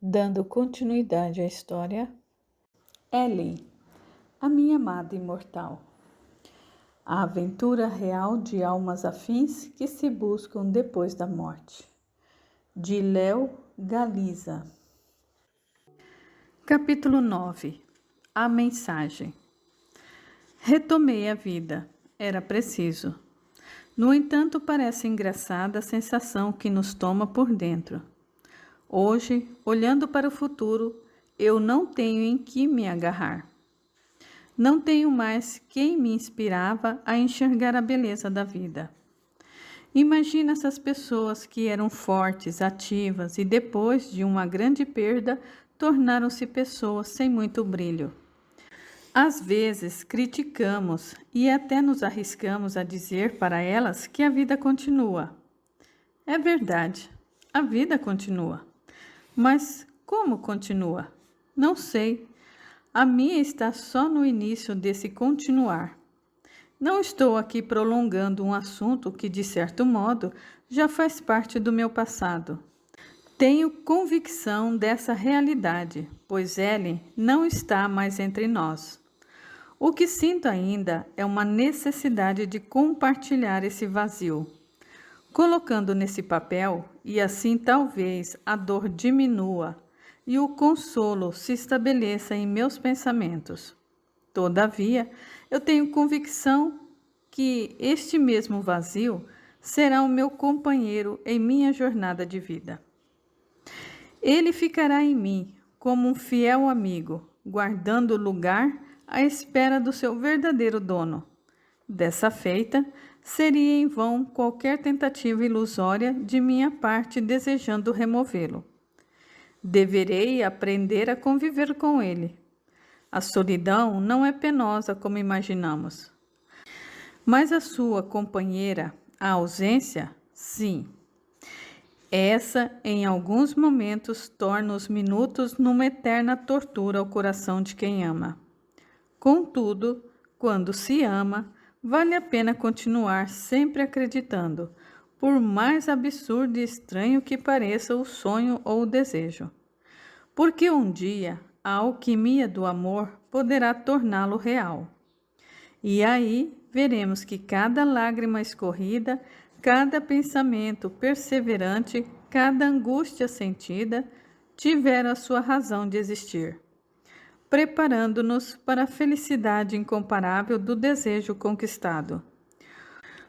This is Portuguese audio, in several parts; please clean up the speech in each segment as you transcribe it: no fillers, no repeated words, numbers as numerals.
Dando continuidade à história, Ellen, a minha amada imortal. A aventura real de almas afins que se buscam depois da morte. De Léo Galiza. Capítulo 9. A mensagem. Retomei a vida. Era preciso. No entanto, parece engraçada a sensação que nos toma por dentro. Hoje, olhando para o futuro, eu não tenho em que me agarrar. Não tenho mais quem me inspirava a enxergar a beleza da vida. Imagina essas pessoas que eram fortes, ativas e depois de uma grande perda, tornaram-se pessoas sem muito brilho. Às vezes criticamos e até nos arriscamos a dizer para elas que a vida continua. É verdade, a vida continua. Mas como continua? Não sei. A minha está só no início desse continuar. Não estou aqui prolongando um assunto que, de certo modo, já faz parte do meu passado. Tenho convicção dessa realidade, pois Ellen não está mais entre nós. O que sinto ainda é uma necessidade de compartilhar esse vazio, colocando nesse papel, e assim talvez a dor diminua e o consolo se estabeleça em meus pensamentos. Todavia, eu tenho convicção que este mesmo vazio será o meu companheiro em minha jornada de vida. Ele ficará em mim como um fiel amigo, guardando lugar à espera do seu verdadeiro dono. Dessa feita, seria em vão qualquer tentativa ilusória de minha parte desejando removê-lo. Deverei aprender a conviver com ele. A solidão não é penosa como imaginamos. Mas a sua companheira, a ausência, sim. Essa, em alguns momentos, torna os minutos numa eterna tortura ao coração de quem ama. Contudo, quando se ama, vale a pena continuar sempre acreditando, por mais absurdo e estranho que pareça o sonho ou o desejo. Porque um dia a alquimia do amor poderá torná-lo real. E aí veremos que cada lágrima escorrida, cada pensamento perseverante, cada angústia sentida, tiveram a sua razão de existir, preparando-nos para a felicidade incomparável do desejo conquistado.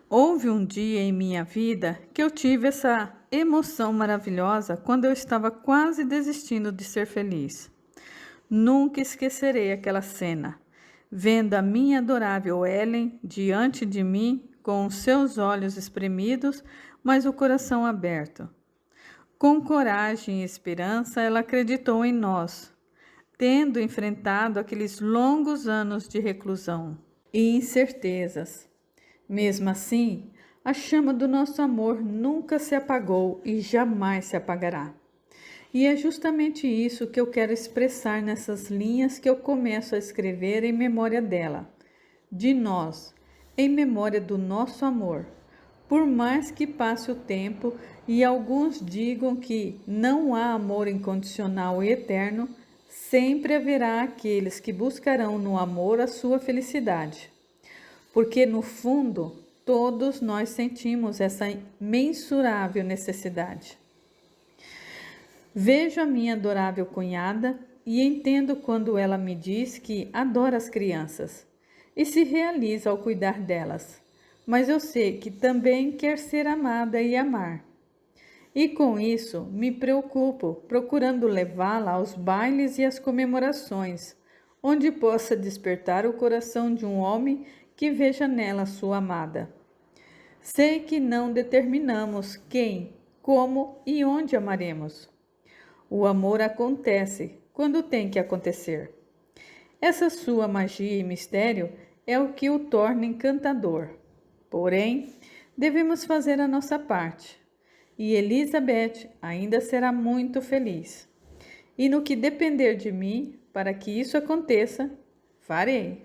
Houve um dia em minha vida que eu tive essa emoção maravilhosa quando eu estava quase desistindo de ser feliz. Nunca esquecerei aquela cena, vendo a minha adorável Ellen diante de mim com os seus olhos espremidos, mas o coração aberto. Com coragem e esperança, ela acreditou em nós, tendo enfrentado aqueles longos anos de reclusão e incertezas. Mesmo assim, a chama do nosso amor nunca se apagou e jamais se apagará. E é justamente isso que eu quero expressar nessas linhas que eu começo a escrever em memória dela, de nós, em memória do nosso amor. Por mais que passe o tempo e alguns digam que não há amor incondicional e eterno, sempre haverá aqueles que buscarão no amor a sua felicidade. Porque no fundo, todos nós sentimos essa imensurável necessidade. Vejo a minha adorável cunhada e entendo quando ela me diz que adora as crianças e se realiza ao cuidar delas, mas eu sei que também quer ser amada e amar. E com isso me preocupo, procurando levá-la aos bailes e às comemorações, onde possa despertar o coração de um homem que veja nela sua amada. Sei que não determinamos quem, como e onde amaremos. O amor acontece quando tem que acontecer. Essa sua magia e mistério é o que o torna encantador. Porém, devemos fazer a nossa parte. E Elizabeth ainda será muito feliz. E no que depender de mim, para que isso aconteça, farei.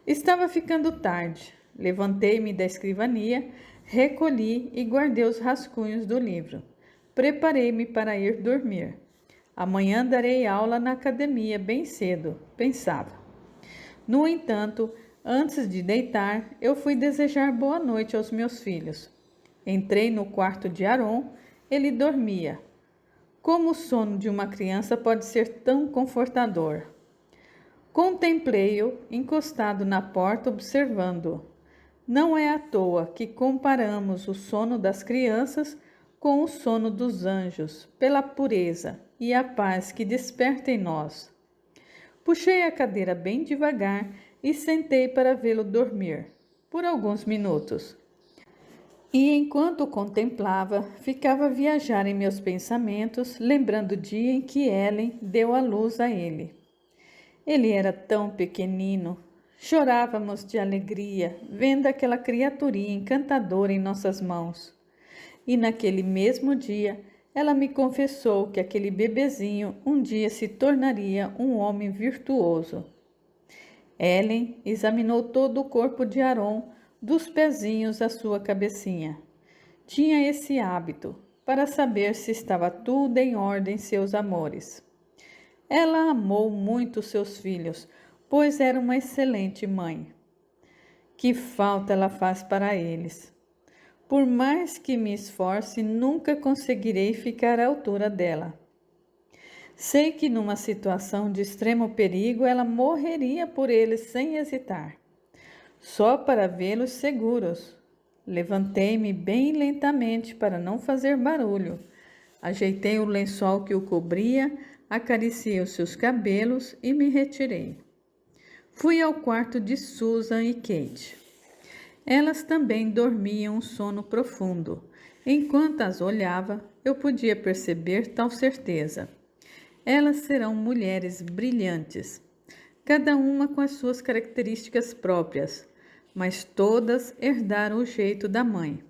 Estava ficando tarde. Levantei-me da escrivania, recolhi e guardei os rascunhos do livro. Preparei-me para ir dormir. Amanhã darei aula na academia bem cedo, pensava. No entanto, antes de deitar, eu fui desejar boa noite aos meus filhos. Entrei no quarto de Aron, ele dormia. Como o sono de uma criança pode ser tão confortador? Contemplei-o encostado na porta, observando-o. Não é à toa que comparamos o sono das crianças com o sono dos anjos, pela pureza e a paz que desperta em nós. Puxei a cadeira bem devagar e sentei para vê-lo dormir, por alguns minutos. E enquanto o contemplava, ficava a viajar em meus pensamentos, lembrando o dia em que Ellen deu à luz a ele. Ele era tão pequenino. Chorávamos de alegria, vendo aquela criaturinha encantadora em nossas mãos. E naquele mesmo dia, ela me confessou que aquele bebezinho um dia se tornaria um homem virtuoso. Ellen examinou todo o corpo de Aron, dos pezinhos à sua cabecinha. Tinha esse hábito, para saber se estava tudo em ordem seus amores. Ela amou muito seus filhos, pois era uma excelente mãe. Que falta ela faz para eles! Por mais que me esforce, nunca conseguirei ficar à altura dela. Sei que numa situação de extremo perigo, ela morreria por eles sem hesitar, só para vê-los seguros. Levantei-me bem lentamente para não fazer barulho. Ajeitei o lençol que o cobria, acariciei os seus cabelos e me retirei. Fui ao quarto de Susan e Kate. Elas também dormiam um sono profundo. Enquanto as olhava, eu podia perceber tal certeza. Elas serão mulheres brilhantes, cada uma com as suas características próprias, mas todas herdaram o jeito da mãe.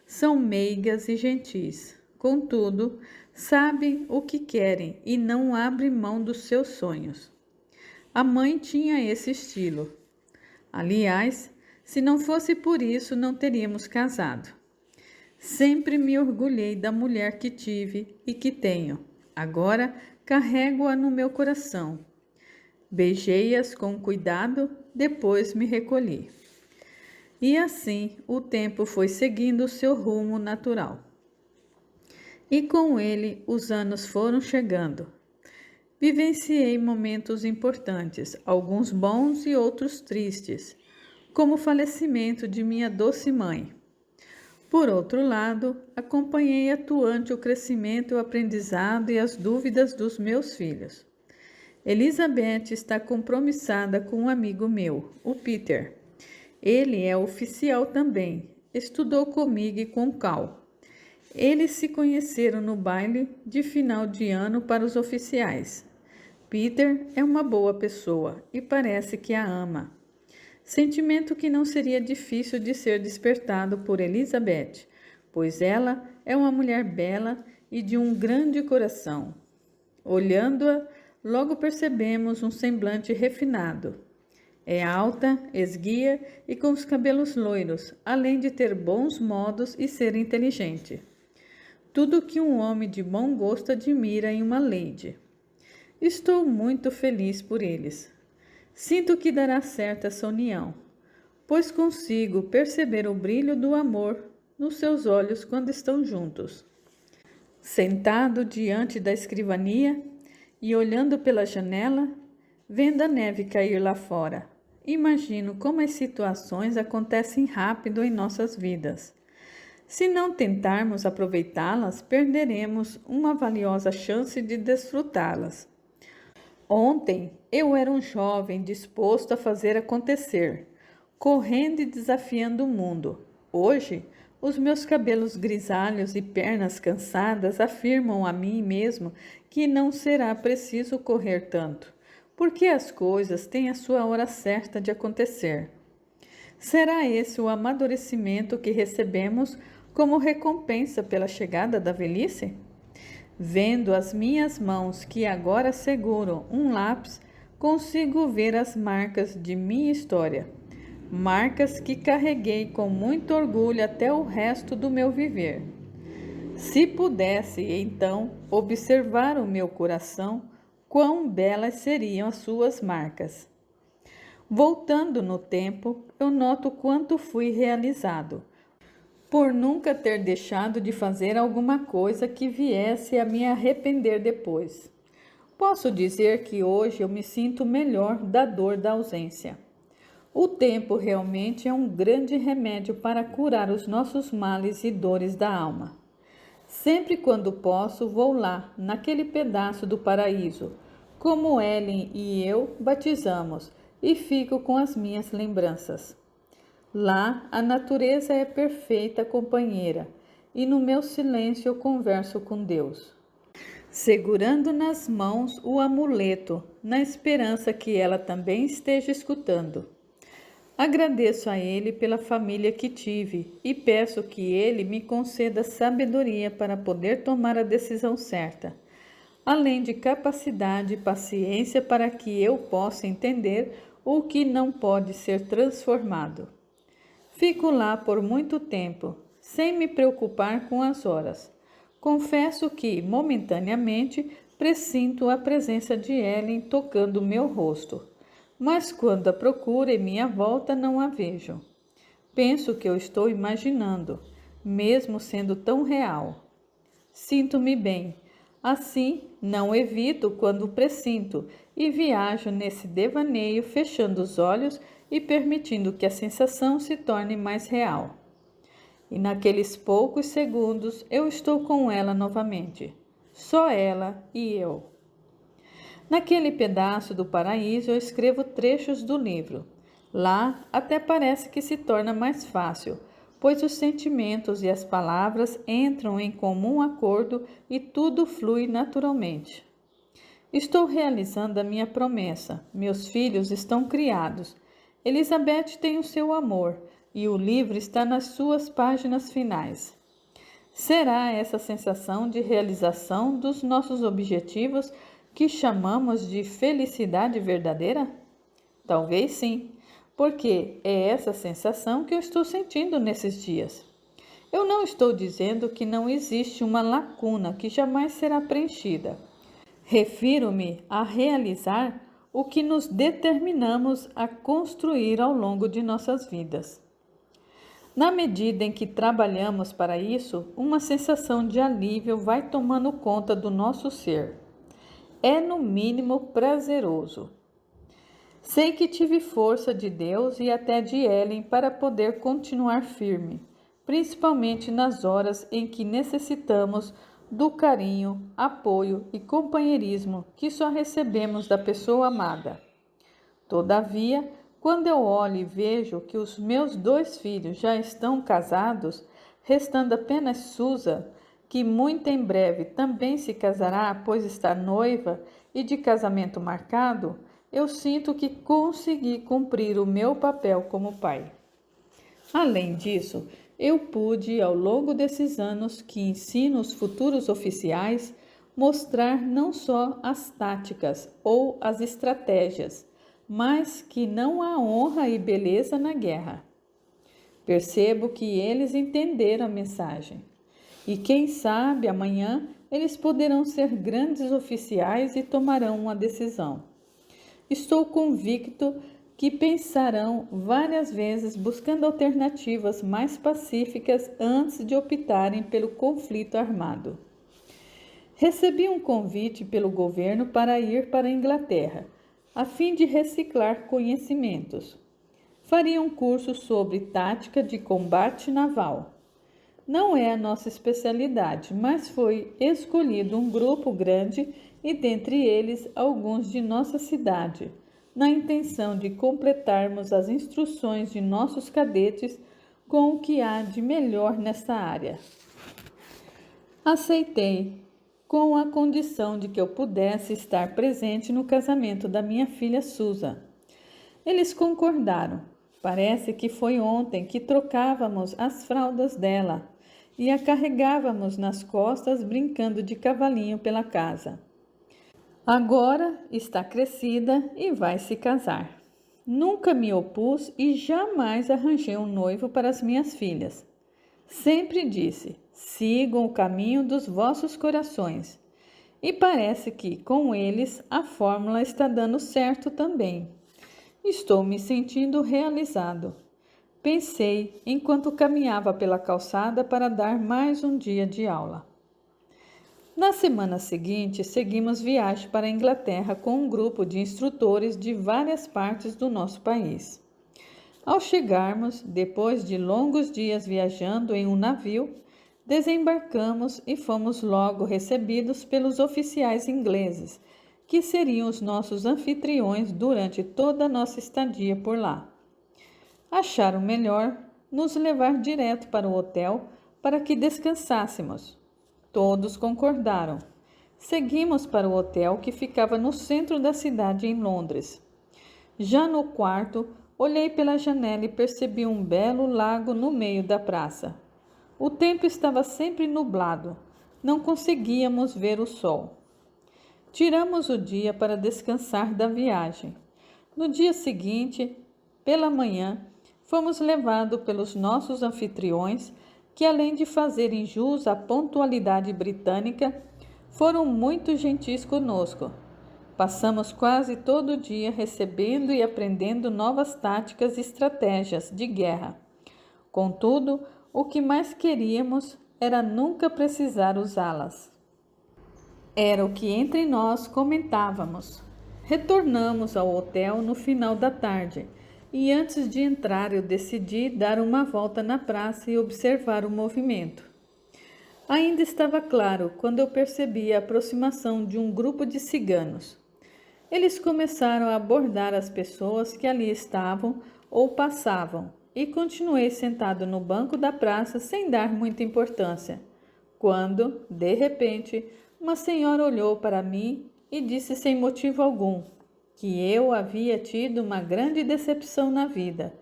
São meigas e gentis, contudo, sabem o que querem e não abrem mão dos seus sonhos. A mãe tinha esse estilo. Aliás, se não fosse por isso, não teríamos casado. Sempre me orgulhei da mulher que tive e que tenho. Agora carrego-a no meu coração. Beijei-as com cuidado, depois me recolhi. E assim o tempo foi seguindo o seu rumo natural. E com ele os anos foram chegando. Vivenciei momentos importantes, alguns bons e outros tristes, como o falecimento de minha doce mãe. Por outro lado, acompanhei atuante o crescimento, o aprendizado e as dúvidas dos meus filhos. Elizabeth está compromissada com um amigo meu, o Peter. Ele é oficial também, estudou comigo e com Cal. Eles se conheceram no baile de final de ano para os oficiais. Peter é uma boa pessoa e parece que a ama. Sentimento que não seria difícil de ser despertado por Elizabeth, pois ela é uma mulher bela e de um grande coração. Olhando-a, logo percebemos um semblante refinado. É alta, esguia e com os cabelos loiros, além de ter bons modos e ser inteligente. Tudo que um homem de bom gosto admira em uma lady. Estou muito feliz por eles. Sinto que dará certo essa união, pois consigo perceber o brilho do amor nos seus olhos quando estão juntos. Sentado diante da escrivania e olhando pela janela, vendo a neve cair lá fora, imagino como as situações acontecem rápido em nossas vidas. Se não tentarmos aproveitá-las, perderemos uma valiosa chance de desfrutá-las. Ontem eu era um jovem disposto a fazer acontecer, correndo e desafiando o mundo. Hoje, os meus cabelos grisalhos e pernas cansadas afirmam a mim mesmo que não será preciso correr tanto, porque as coisas têm a sua hora certa de acontecer. Será esse o amadurecimento que recebemos como recompensa pela chegada da velhice? Vendo as minhas mãos que agora seguram um lápis, consigo ver as marcas de minha história, marcas que carreguei com muito orgulho até o resto do meu viver. Se pudesse, então, observar o meu coração, quão belas seriam as suas marcas. Voltando no tempo, eu noto quanto fui realizado, por nunca ter deixado de fazer alguma coisa que viesse a me arrepender depois. Posso dizer que hoje eu me sinto melhor da dor da ausência. O tempo realmente é um grande remédio para curar os nossos males e dores da alma. Sempre quando posso, vou lá, naquele pedaço do paraíso, como Ellen e eu batizamos, e fico com as minhas lembranças. Lá, a natureza é perfeita companheira, e no meu silêncio eu converso com Deus, segurando nas mãos o amuleto, na esperança que ela também esteja escutando. Agradeço a Ele pela família que tive e peço que Ele me conceda sabedoria para poder tomar a decisão certa, além de capacidade e paciência para que eu possa entender o que não pode ser transformado. Fico lá por muito tempo, sem me preocupar com as horas. Confesso que, momentaneamente, presinto a presença de Ellen tocando meu rosto, mas quando a procuro em minha volta não a vejo. Penso que eu estou imaginando, mesmo sendo tão real. Sinto-me bem. Assim, não evito quando presinto e viajo nesse devaneio, fechando os olhos e permitindo que a sensação se torne mais real. E naqueles poucos segundos eu estou com ela novamente. Só ela e eu. Naquele pedaço do paraíso eu escrevo trechos do livro. Lá até parece que se torna mais fácil, pois os sentimentos e as palavras entram em comum acordo e tudo flui naturalmente. Estou realizando a minha promessa. Meus filhos estão criados. Elizabeth tem o seu amor e o livro está nas suas páginas finais. Será essa sensação de realização dos nossos objetivos que chamamos de felicidade verdadeira? Talvez sim, porque é essa sensação que eu estou sentindo nesses dias. Eu não estou dizendo que não existe uma lacuna que jamais será preenchida. Refiro-me a realizar o que nos determinamos a construir ao longo de nossas vidas. Na medida em que trabalhamos para isso, uma sensação de alívio vai tomando conta do nosso ser. É no mínimo prazeroso. Sei que tive força de Deus e até de Ellen para poder continuar firme, principalmente nas horas em que necessitamos do carinho, apoio e companheirismo que só recebemos da pessoa amada. Todavia, quando eu olho e vejo que os meus 2 filhos já estão casados, restando apenas Susan, que muito em breve também se casará, pois está noiva e de casamento marcado, eu sinto que consegui cumprir o meu papel como pai. Além disso, eu pude, ao longo desses anos que ensino os futuros oficiais, mostrar não só as táticas ou as estratégias, mas que não há honra e beleza na guerra. Percebo que eles entenderam a mensagem. E quem sabe amanhã eles poderão ser grandes oficiais e tomarão uma decisão. Estou convicto que pensarão várias vezes buscando alternativas mais pacíficas antes de optarem pelo conflito armado. Recebi um convite pelo governo para ir para a Inglaterra, a fim de reciclar conhecimentos. Faria um curso sobre tática de combate naval. Não é a nossa especialidade, mas foi escolhido um grupo grande e dentre eles alguns de nossa cidade, na intenção de completarmos as instruções de nossos cadetes com o que há de melhor nessa área. Aceitei, com a condição de que eu pudesse estar presente no casamento da minha filha Susan. Eles concordaram. Parece que foi ontem que trocávamos as fraldas dela e a carregávamos nas costas brincando de cavalinho pela casa. Agora está crescida e vai se casar. Nunca me opus e jamais arranjei um noivo para as minhas filhas. Sempre disse, Sigam o caminho dos vossos corações. E parece que, com eles, a fórmula está dando certo também. Estou me sentindo realizado. Pensei enquanto caminhava pela calçada para dar mais um dia de aula. Na semana seguinte, seguimos viagem para a Inglaterra com um grupo de instrutores de várias partes do nosso país. Ao chegarmos, depois de longos dias viajando em um navio, desembarcamos e fomos logo recebidos pelos oficiais ingleses, que seriam os nossos anfitriões durante toda a nossa estadia por lá. Acharam melhor nos levar direto para o hotel para que descansássemos. Todos concordaram. Seguimos para o hotel que ficava no centro da cidade em Londres. Já no quarto, olhei pela janela e percebi um belo lago no meio da praça. O tempo estava sempre nublado. Não conseguíamos ver o sol. Tiramos o dia para descansar da viagem. No dia seguinte, pela manhã, fomos levados pelos nossos anfitriões, que além de fazerem jus à pontualidade britânica, foram muito gentis conosco. Passamos quase todo o dia recebendo e aprendendo novas táticas e estratégias de guerra. Contudo, o que mais queríamos era nunca precisar usá-las. Era o que entre nós comentávamos. Retornamos ao hotel no final da tarde e antes de entrar eu decidi dar uma volta na praça e observar o movimento. Ainda estava claro quando eu percebi a aproximação de um grupo de ciganos. Eles começaram a abordar as pessoas que ali estavam ou passavam e continuei sentado no banco da praça sem dar muita importância, quando, de repente, uma senhora olhou para mim e disse sem motivo algum que eu havia tido uma grande decepção na vida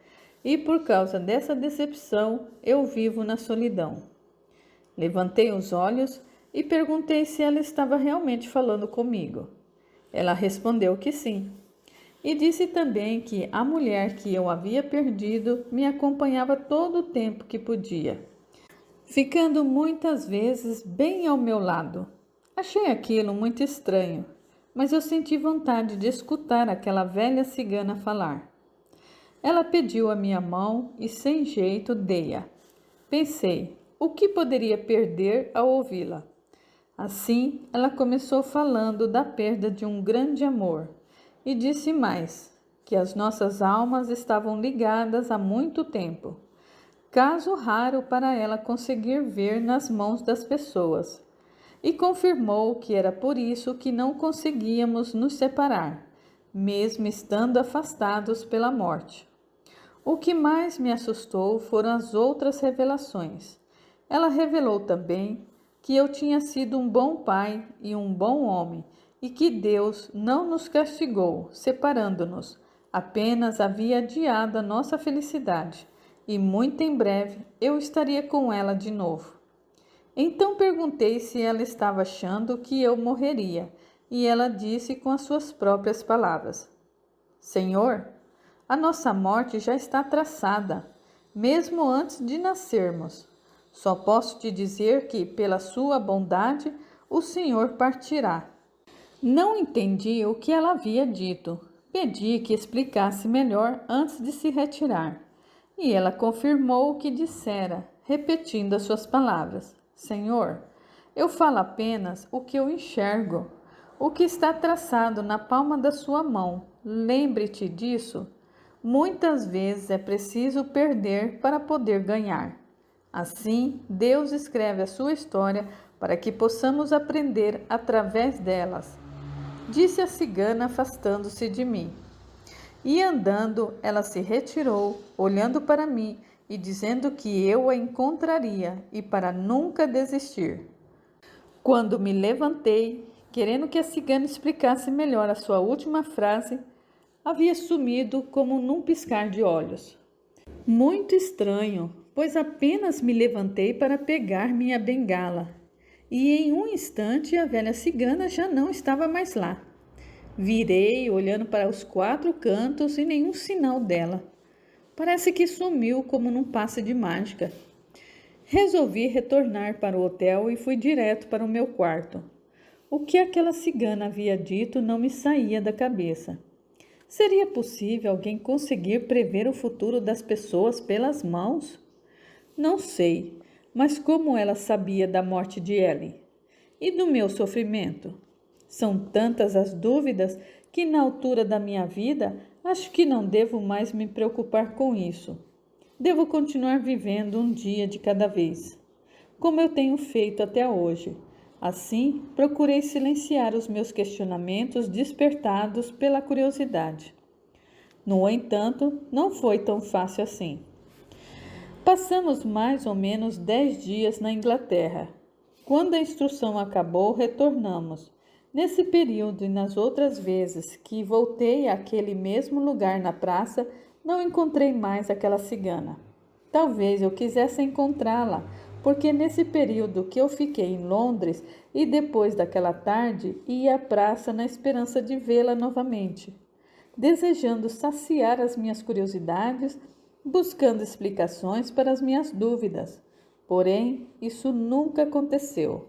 e por causa dessa decepção eu vivo na solidão. Levantei os olhos e perguntei se ela estava realmente falando comigo. Ela respondeu que sim. E disse também que a mulher que eu havia perdido me acompanhava todo o tempo que podia, ficando muitas vezes bem ao meu lado. Achei aquilo muito estranho, mas eu senti vontade de escutar aquela velha cigana falar. Ela pediu a minha mão e sem jeito dei-a. Pensei, o que poderia perder ao ouvi-la? Assim, ela começou falando da perda de um grande amor e disse mais, que as nossas almas estavam ligadas há muito tempo. Caso raro para ela conseguir ver nas mãos das pessoas. E confirmou que era por isso que não conseguíamos nos separar, mesmo estando afastados pela morte. O que mais me assustou foram as outras revelações. Ela revelou também que eu tinha sido um bom pai e um bom homem, e que Deus não nos castigou, separando-nos, apenas havia adiado a nossa felicidade, e muito em breve eu estaria com ela de novo. Então perguntei se ela estava achando que eu morreria, e ela disse com as suas próprias palavras: Senhor, a nossa morte já está traçada, mesmo antes de nascermos. Só posso te dizer que, pela sua bondade, o Senhor partirá. Não entendi o que ela havia dito. Pedi que explicasse melhor antes de se retirar. E ela confirmou o que dissera, repetindo as suas palavras. Senhor, eu falo apenas o que eu enxergo, o que está traçado na palma da sua mão. Lembre-te disso. Muitas vezes é preciso perder para poder ganhar. Assim, Deus escreve a sua história para que possamos aprender através delas. Disse a cigana afastando-se de mim. E andando, ela se retirou, olhando para mim e dizendo que eu a encontraria e para nunca desistir. Quando me levantei, querendo que a cigana explicasse melhor a sua última frase, havia sumido como num piscar de olhos. Muito estranho, pois apenas me levantei para pegar minha bengala. E em um instante a velha cigana já não estava mais lá. Virei, olhando para os 4 cantos e nenhum sinal dela. Parece que sumiu como num passe de mágica. Resolvi retornar para o hotel e fui direto para o meu quarto. O que aquela cigana havia dito não me saía da cabeça. Seria possível alguém conseguir prever o futuro das pessoas pelas mãos? Não sei, mas como ela sabia da morte de Ellie? E do meu sofrimento? São tantas as dúvidas que, na altura da minha vida, acho que não devo mais me preocupar com isso. Devo continuar vivendo um dia de cada vez, como eu tenho feito até hoje. Assim, procurei silenciar os meus questionamentos despertados pela curiosidade. No entanto, não foi tão fácil assim. Passamos mais ou menos 10 dias na Inglaterra. Quando a instrução acabou, retornamos. Nesse período e nas outras vezes que voltei àquele mesmo lugar na praça, não encontrei mais aquela cigana. Talvez eu quisesse encontrá-la, porque nesse período que eu fiquei em Londres e depois daquela tarde, ia à praça na esperança de vê-la novamente, desejando saciar as minhas curiosidades, buscando explicações para as minhas dúvidas. Porém, isso nunca aconteceu.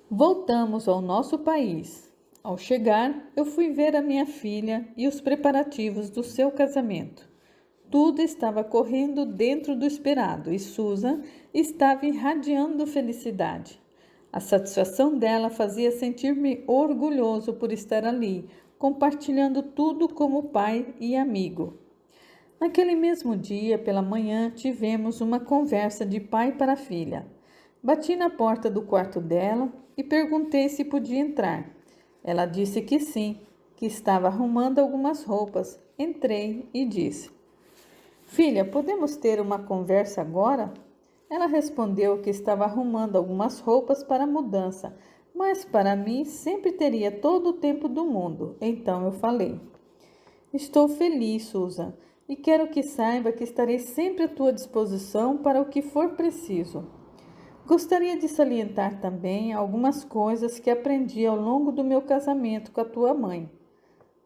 Voltamos ao nosso país. Ao chegar, eu fui ver a minha filha e os preparativos do seu casamento. Tudo estava correndo dentro do esperado e Susan estava irradiando felicidade. A satisfação dela fazia sentir-me orgulhoso por estar ali, compartilhando tudo como pai e amigo. Naquele mesmo dia, pela manhã, tivemos uma conversa de pai para filha. Bati na porta do quarto dela e perguntei se podia entrar. Ela disse que sim, que estava arrumando algumas roupas. Entrei e disse: Filha, podemos ter uma conversa agora? Ela respondeu que estava arrumando algumas roupas para a mudança, mas para mim sempre teria todo o tempo do mundo. Então eu falei: Estou feliz, Susan, e quero que saiba que estarei sempre à tua disposição para o que for preciso. Gostaria de salientar também algumas coisas que aprendi ao longo do meu casamento com a tua mãe.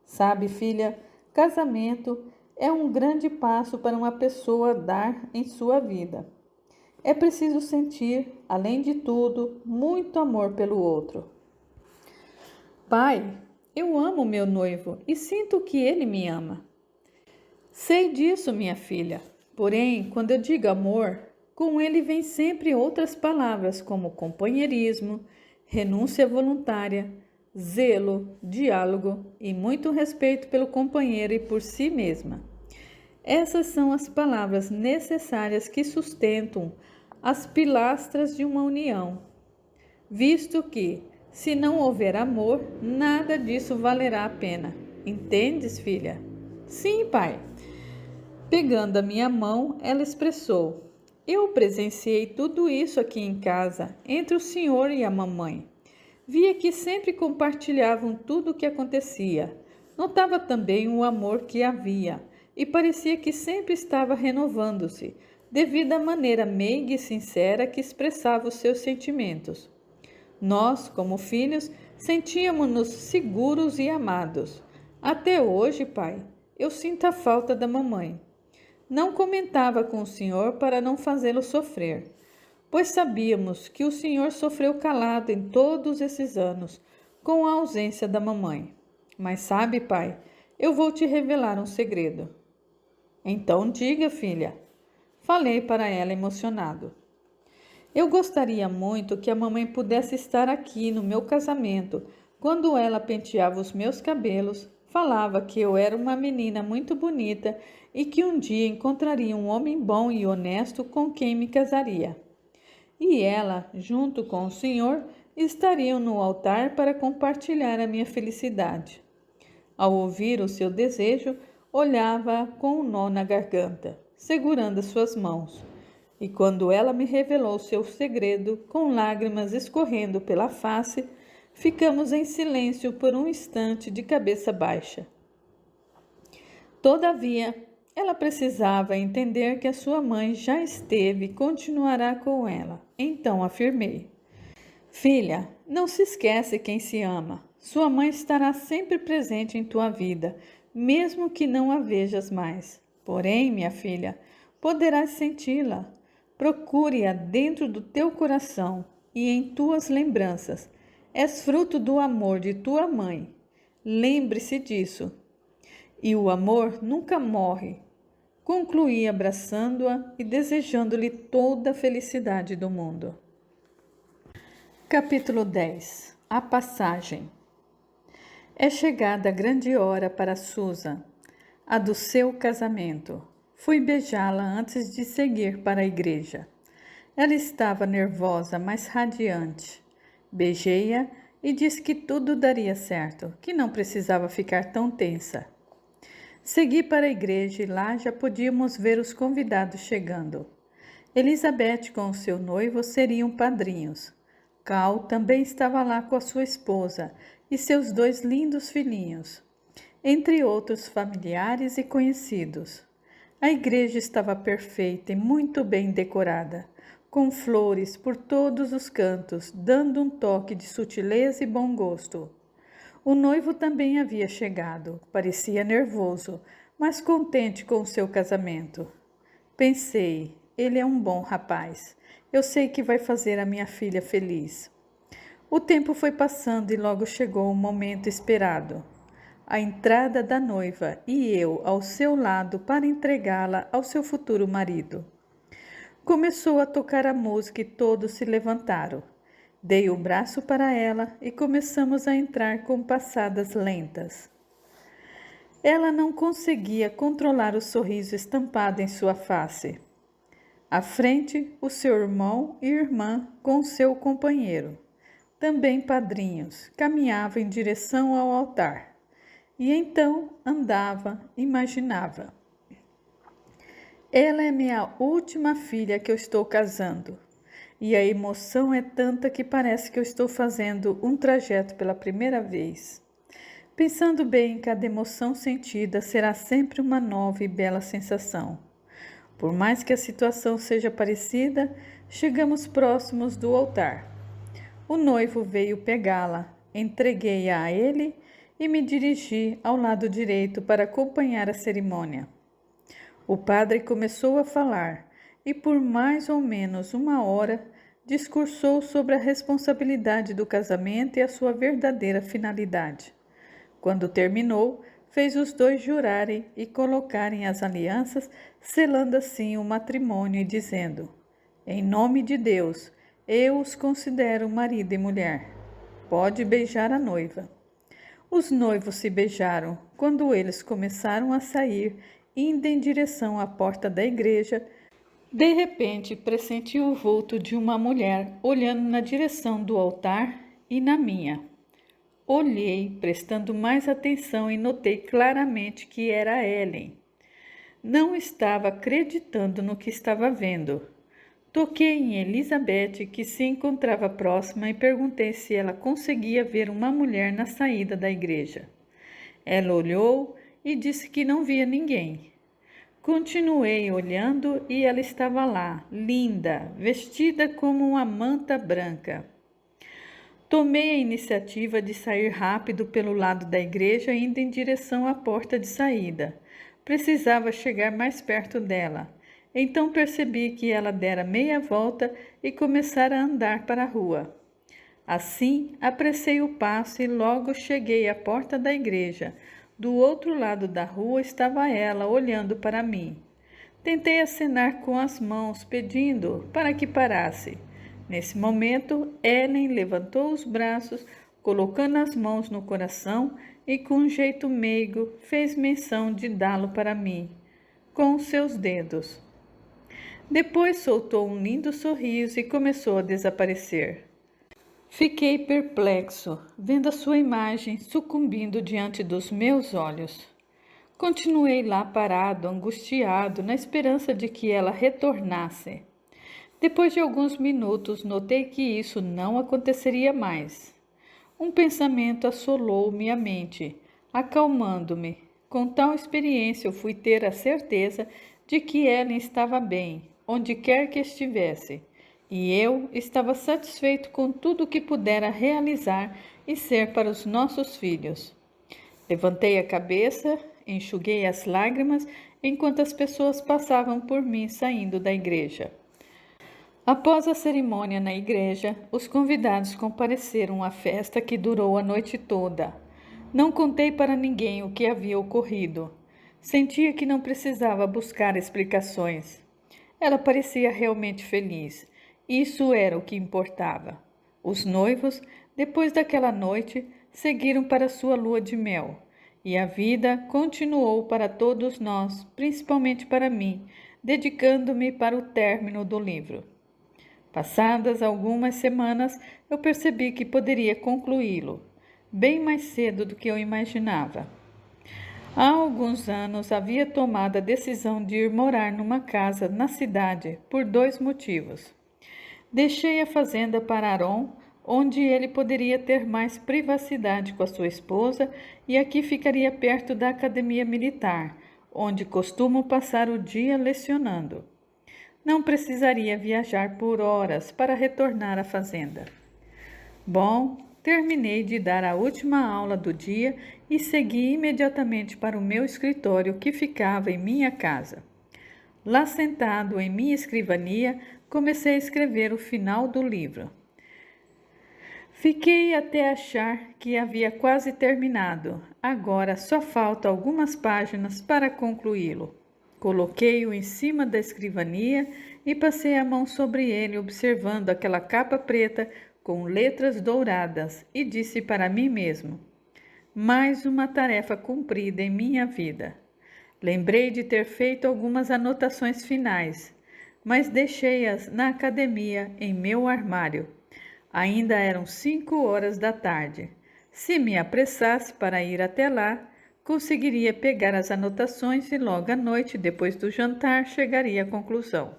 Sabe, filha, casamento é um grande passo para uma pessoa dar em sua vida. É preciso sentir, além de tudo, muito amor pelo outro. Pai, eu amo meu noivo e sinto que ele me ama. Sei disso, minha filha. Porém, quando eu digo amor, com ele vem sempre outras palavras como companheirismo, renúncia voluntária, zelo, diálogo e muito respeito pelo companheiro e por si mesma. Essas são as palavras necessárias que sustentam as pilastras de uma união, visto que, se não houver amor, nada disso valerá a pena. Entendes, filha? Sim, pai. Pegando a minha mão, ela expressou: Eu presenciei tudo isso aqui em casa, entre o senhor e a mamãe. Via que sempre compartilhavam tudo o que acontecia. Notava também o amor que havia, e parecia que sempre estava renovando-se, devido à maneira meiga e sincera que expressava os seus sentimentos. Nós, como filhos, sentíamos-nos seguros e amados. Até hoje, pai, eu sinto a falta da mamãe. Não comentava com o senhor para não fazê-lo sofrer, pois sabíamos que o senhor sofreu calado em todos esses anos, com a ausência da mamãe. Mas sabe, pai, eu vou te revelar um segredo. Então diga, filha. Falei para ela emocionado. Eu gostaria muito que a mamãe pudesse estar aqui no meu casamento. Quando ela penteava os meus cabelos, falava que eu era uma menina muito bonita e que um dia encontraria um homem bom e honesto com quem me casaria. E ela, junto com o senhor, estariam no altar para compartilhar a minha felicidade. Ao ouvir o seu desejo, olhava com um nó na garganta, segurando as suas mãos. E quando ela me revelou seu segredo, com lágrimas escorrendo pela face, ficamos em silêncio por um instante de cabeça baixa. Todavia, ela precisava entender que a sua mãe já esteve e continuará com ela. Então afirmei: Filha, não se esquece quem se ama. Sua mãe estará sempre presente em tua vida, mesmo que não a vejas mais. Porém, minha filha, poderás senti-la. Procure-a dentro do teu coração e em tuas lembranças. És fruto do amor de tua mãe. Lembre-se disso. E o amor nunca morre. Concluí abraçando-a e desejando-lhe toda a felicidade do mundo. Capítulo 10. A passagem. É chegada a grande hora para Susan, a do seu casamento. Fui beijá-la antes de seguir para a igreja. Ela estava nervosa, mas radiante. Beijei-a e disse que tudo daria certo, que não precisava ficar tão tensa. Segui para a igreja e lá já podíamos ver os convidados chegando. Elizabeth com o seu noivo seriam padrinhos. Cal também estava lá com a sua esposa e seus 2 lindos filhinhos, entre outros familiares e conhecidos. A igreja estava perfeita e muito bem decorada, com flores por todos os cantos, dando um toque de sutileza e bom gosto. O noivo também havia chegado, parecia nervoso, mas contente com o seu casamento. Pensei, ele é um bom rapaz, eu sei que vai fazer a minha filha feliz. O tempo foi passando e logo chegou o momento esperado. A entrada da noiva e eu ao seu lado para entregá-la ao seu futuro marido. Começou a tocar a música e todos se levantaram. Dei o braço para ela e começamos a entrar com passadas lentas. Ela não conseguia controlar o sorriso estampado em sua face. À frente, o seu irmão e irmã com seu companheiro, também padrinhos, caminhavam em direção ao altar. E então andava, imaginava. Ela é minha última filha que eu estou casando. E a emoção é tanta que parece que eu estou fazendo um trajeto pela primeira vez. Pensando bem, cada emoção sentida será sempre uma nova e bela sensação. Por mais que a situação seja parecida, chegamos próximos do altar. O noivo veio pegá-la, entreguei-a a ele e me dirigi ao lado direito para acompanhar a cerimônia. O padre começou a falar e por mais ou menos 1 hora discursou sobre a responsabilidade do casamento e a sua verdadeira finalidade. Quando terminou, fez os 2 jurarem e colocarem as alianças, selando assim o matrimônio e dizendo: em nome de Deus, eu os considero marido e mulher. Pode beijar a noiva. Os noivos se beijaram. Quando eles começaram a sair, indo em direção à porta da igreja, de repente pressenti o vulto de uma mulher olhando na direção do altar e na minha. Olhei, prestando mais atenção e notei claramente que era Ellen. Não estava acreditando no que estava vendo. Toquei em Elizabeth, que se encontrava próxima, e perguntei se ela conseguia ver uma mulher na saída da igreja. Ela olhou e disse que não via ninguém. Continuei olhando e ela estava lá, linda, vestida como uma manta branca. Tomei a iniciativa de sair rápido pelo lado da igreja, indo em direção à porta de saída. Precisava chegar mais perto dela. Então percebi que ela dera meia volta e começara a andar para a rua. Assim, apressei o passo e logo cheguei à porta da igreja. Do outro lado da rua estava ela, olhando para mim. Tentei acenar com as mãos, pedindo para que parasse. Nesse momento, Ellen levantou os braços, colocando as mãos no coração e, com um jeito meigo, fez menção de dá-lo para mim, com os seus dedos. Depois soltou um lindo sorriso e começou a desaparecer. Fiquei perplexo, vendo a sua imagem sucumbindo diante dos meus olhos. Continuei lá parado, angustiado, na esperança de que ela retornasse. Depois de alguns minutos, notei que isso não aconteceria mais. Um pensamento assolou minha mente, acalmando-me. Com tal experiência, eu fui ter a certeza de que Ellen estava bem, onde quer que estivesse, e eu estava satisfeito com tudo o que pudera realizar e ser para os nossos filhos. Levantei a cabeça, enxuguei as lágrimas, enquanto as pessoas passavam por mim saindo da igreja. Após a cerimônia na igreja, os convidados compareceram à festa que durou a noite toda. Não contei para ninguém o que havia ocorrido. Sentia que não precisava buscar explicações. Ela parecia realmente feliz. Isso era o que importava. Os noivos, depois daquela noite, seguiram para sua lua de mel. E a vida continuou para todos nós, principalmente para mim, dedicando-me para o término do livro. Passadas algumas semanas, eu percebi que poderia concluí-lo, bem mais cedo do que eu imaginava. Há alguns anos havia tomado a decisão de ir morar numa casa na cidade por 2 motivos. Deixei a fazenda para Aron, onde ele poderia ter mais privacidade com a sua esposa, e aqui ficaria perto da academia militar, onde costumo passar o dia lecionando. Não precisaria viajar por horas para retornar à fazenda. Bom, terminei de dar a última aula do dia e segui imediatamente para o meu escritório que ficava em minha casa. Lá sentado em minha escrivania, comecei a escrever o final do livro. Fiquei até achar que havia quase terminado. Agora só faltam algumas páginas para concluí-lo. Coloquei-o em cima da escrivania e passei a mão sobre ele, observando aquela capa preta com letras douradas, e disse para mim mesmo: mais uma tarefa cumprida em minha vida. Lembrei de ter feito algumas anotações finais, mas deixei-as na academia em meu armário. Ainda eram 5 horas da tarde. Se me apressasse para ir até lá, conseguiria pegar as anotações e logo à noite, depois do jantar, chegaria à conclusão.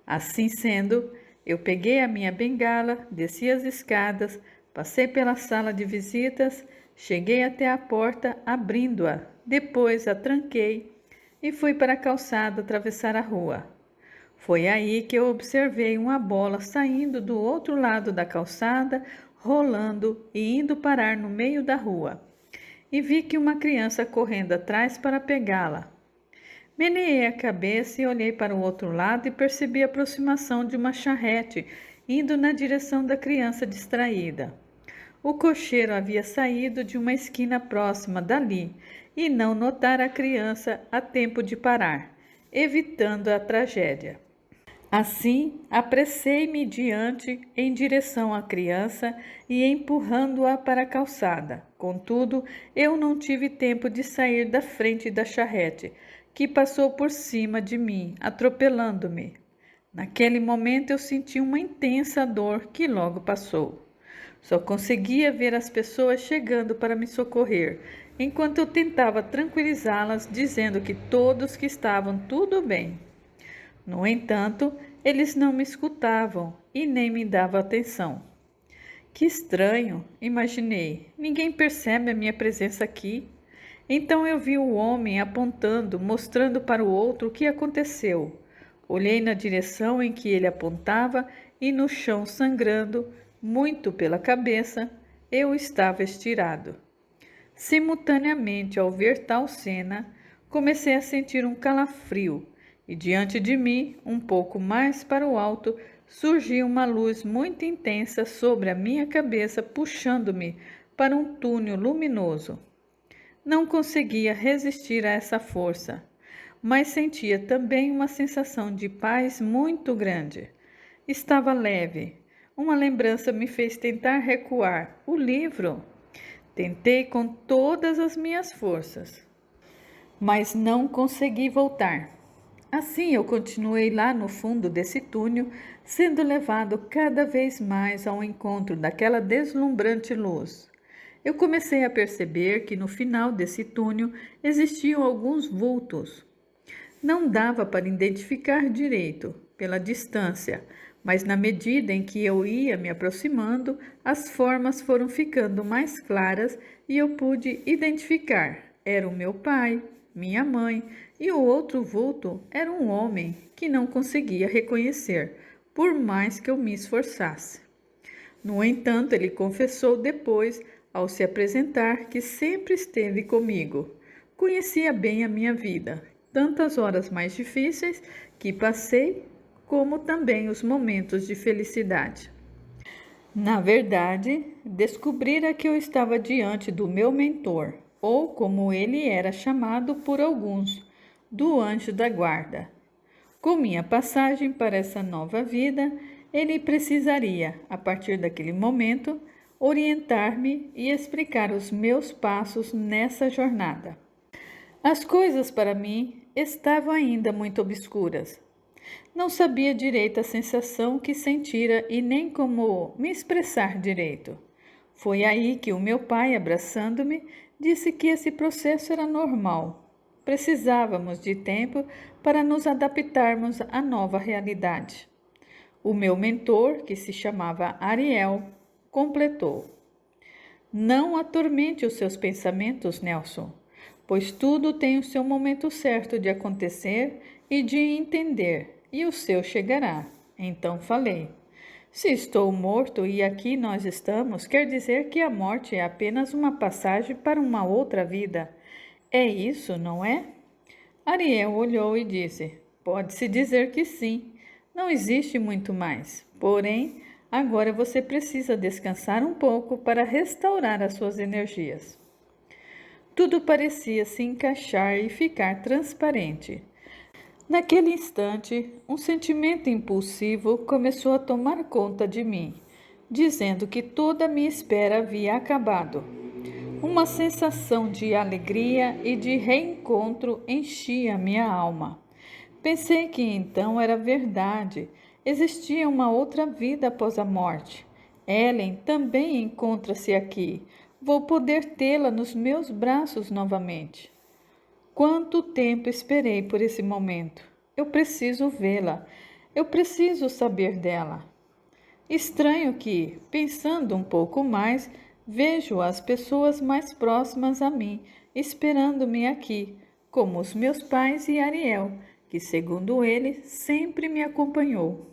Assim sendo, eu peguei a minha bengala, desci as escadas, passei pela sala de visitas, cheguei até a porta, abrindo-a, depois a tranquei e fui para a calçada atravessar a rua. Foi aí que eu observei uma bola saindo do outro lado da calçada, rolando e indo parar no meio da rua. E vi que uma criança correndo atrás para pegá-la. Meneei a cabeça e olhei para o outro lado e percebi a aproximação de uma charrete indo na direção da criança distraída. O cocheiro havia saído de uma esquina próxima dali e não notara a criança a tempo de parar, evitando a tragédia. Assim, apressei-me diante em direção à criança e empurrando-a para a calçada. Contudo, eu não tive tempo de sair da frente da charrete, que passou por cima de mim, atropelando-me. Naquele momento eu senti uma intensa dor que logo passou. Só conseguia ver as pessoas chegando para me socorrer, enquanto eu tentava tranquilizá-las, dizendo que todos que estavam tudo bem. No entanto, eles não me escutavam e nem me davam atenção. Que estranho, imaginei. Ninguém percebe a minha presença aqui. Então eu vi o homem apontando, mostrando para o outro o que aconteceu. Olhei na direção em que ele apontava e no chão sangrando, muito pela cabeça, eu estava estirado. Simultaneamente, ao ver tal cena, comecei a sentir um calafrio. E diante de mim, um pouco mais para o alto, surgiu uma luz muito intensa sobre a minha cabeça, puxando-me para um túnel luminoso. Não conseguia resistir a essa força, mas sentia também uma sensação de paz muito grande. Estava leve. Uma lembrança me fez tentar recuar. O livro. Tentei com todas as minhas forças, mas não consegui voltar. Assim eu continuei lá no fundo desse túnel, sendo levado cada vez mais ao encontro daquela deslumbrante luz. Eu comecei a perceber que no final desse túnel existiam alguns vultos. Não dava para identificar direito pela distância, mas na medida em que eu ia me aproximando, as formas foram ficando mais claras e eu pude identificar. Era o meu pai, minha mãe, e o outro vulto era um homem que não conseguia reconhecer, por mais que eu me esforçasse. No entanto, ele confessou depois, ao se apresentar, que sempre esteve comigo. Conhecia bem a minha vida, tantas horas mais difíceis que passei, como também os momentos de felicidade. Na verdade, descobrira que eu estava diante do meu mentor, ou como ele era chamado por alguns, do anjo da guarda. Com minha passagem para essa nova vida, ele precisaria, a partir daquele momento, orientar-me e explicar os meus passos nessa jornada. As coisas para mim estavam ainda muito obscuras. Não sabia direito a sensação que sentira e nem como me expressar direito. Foi aí que o meu pai, abraçando-me, disse que esse processo era normal. Precisávamos de tempo para nos adaptarmos à nova realidade. O meu mentor, que se chamava Ariel, completou: Não atormente os seus pensamentos, Nelson, pois tudo tem o seu momento certo de acontecer e de entender, e o seu chegará. Então falei: Se estou morto e aqui nós estamos, quer dizer que a morte é apenas uma passagem para uma outra vida. É isso, não é? Ariel olhou e disse: Pode-se dizer que sim. Não existe muito mais. Porém, agora você precisa descansar um pouco para restaurar as suas energias. Tudo parecia se encaixar e ficar transparente. Naquele instante, um sentimento impulsivo começou a tomar conta de mim, dizendo que toda a minha espera havia acabado. Uma sensação de alegria e de reencontro enchia minha alma. Pensei que então era verdade, existia uma outra vida após a morte. Ellen também encontra-se aqui. Vou poder tê-la nos meus braços novamente. Quanto tempo esperei por esse momento? Eu preciso vê-la. Eu preciso saber dela. Estranho que, pensando um pouco mais, vejo as pessoas mais próximas a mim, esperando-me aqui, como os meus pais e Ariel, que, segundo ele, sempre me acompanhou.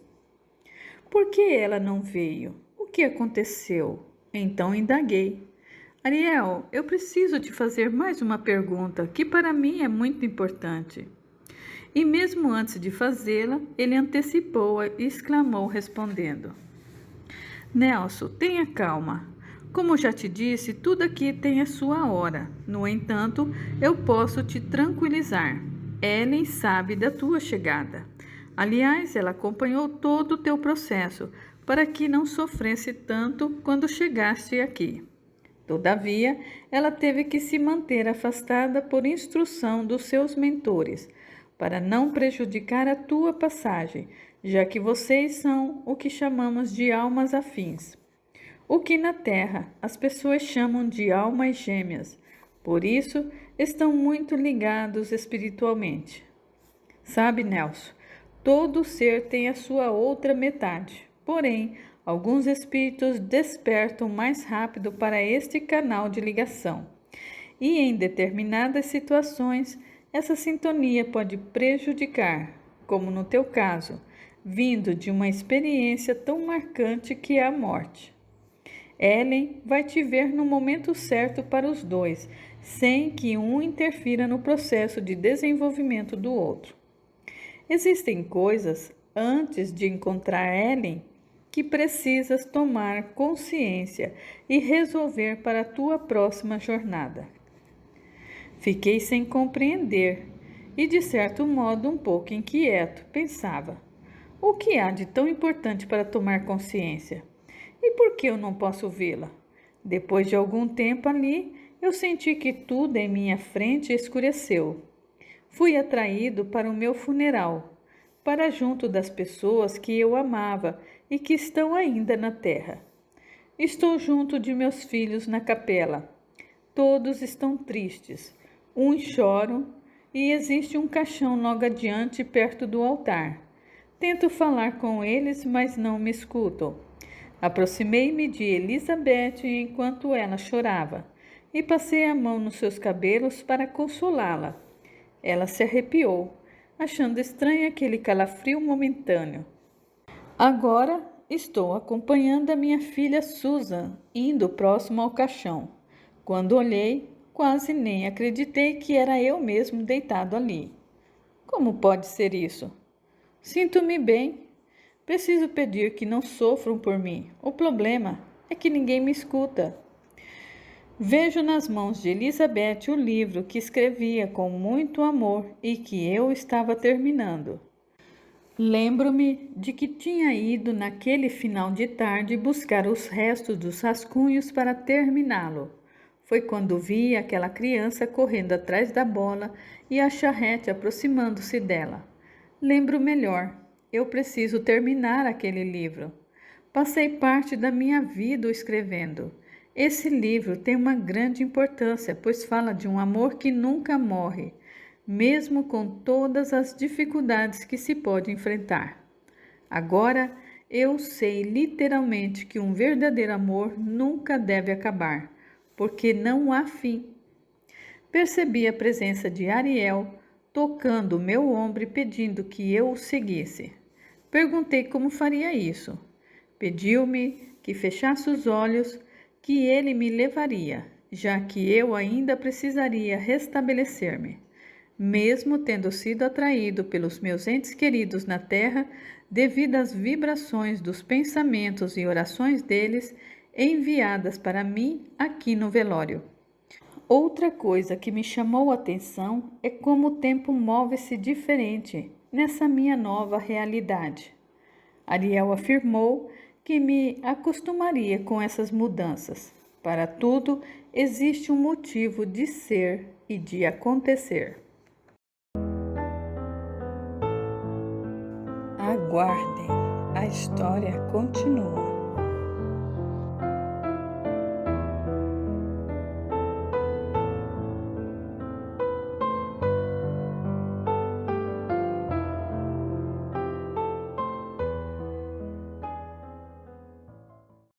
Por que ela não veio? O que aconteceu? Então indaguei. Ariel, eu preciso te fazer mais uma pergunta que para mim é muito importante. E mesmo antes de fazê-la, ele antecipou-a e exclamou respondendo: Nelson, tenha calma. Como já te disse, tudo aqui tem a sua hora. No entanto, eu posso te tranquilizar. Ellen sabe da tua chegada. Aliás, ela acompanhou todo o teu processo para que não sofresse tanto quando chegaste aqui. Todavia, ela teve que se manter afastada por instrução dos seus mentores, para não prejudicar a tua passagem, já que vocês são o que chamamos de almas afins. O que na Terra as pessoas chamam de almas gêmeas. Por isso, estão muito ligados espiritualmente. Sabe, Nelson, todo ser tem a sua outra metade. Porém, alguns espíritos despertam mais rápido para este canal de ligação. E em determinadas situações, essa sintonia pode prejudicar, como no teu caso, vindo de uma experiência tão marcante que é a morte. Ellen vai te ver no momento certo para os dois, sem que um interfira no processo de desenvolvimento do outro. Existem coisas, antes de encontrar Ellen, que precisas tomar consciência e resolver para a tua próxima jornada. Fiquei sem compreender e, de certo modo, um pouco inquieto. Pensava: o que há de tão importante para tomar consciência? E por que eu não posso vê-la? Depois de algum tempo ali, eu senti que tudo em minha frente escureceu. Fui atraído para o meu funeral, para junto das pessoas que eu amava e que estão ainda na terra. Estou junto de meus filhos na capela. Todos estão tristes. Uns choram e existe um caixão logo adiante perto do altar. Tento falar com eles, mas não me escutam. Aproximei-me de Elizabeth enquanto ela chorava e passei a mão nos seus cabelos para consolá-la. Ela se arrepiou, achando estranho aquele calafrio momentâneo. Agora estou acompanhando a minha filha Susan, indo próximo ao caixão. Quando olhei, quase nem acreditei que era eu mesmo deitado ali. Como pode ser isso? Sinto-me bem, Preciso pedir que não sofram por mim. O problema é que ninguém me escuta. Vejo nas mãos de Elizabeth o livro que escrevia com muito amor e que eu estava terminando. Lembro-me de que tinha ido naquele final de tarde buscar os restos dos rascunhos para terminá-lo. Foi quando vi aquela criança correndo atrás da bola e a charrete aproximando-se dela. Lembro melhor, eu preciso terminar aquele livro. Passei parte da minha vida o escrevendo. Esse livro tem uma grande importância, pois fala de um amor que nunca morre, mesmo com todas as dificuldades que se pode enfrentar. Agora, eu sei literalmente que um verdadeiro amor nunca deve acabar, porque não há fim. Percebi a presença de Ariel tocando o meu ombro e pedindo que eu o seguisse. Perguntei como faria isso. Pediu-me que fechasse os olhos, que ele me levaria, já que eu ainda precisaria restabelecer-me. Mesmo tendo sido atraído pelos meus entes queridos na terra, devido às vibrações dos pensamentos e orações deles enviadas para mim aqui no velório. Outra coisa que me chamou a atenção é como o tempo move-se diferente nessa minha nova realidade. Ariel afirmou que me acostumaria com essas mudanças. Para tudo existe um motivo de ser e de acontecer. Aguardem, a história continua.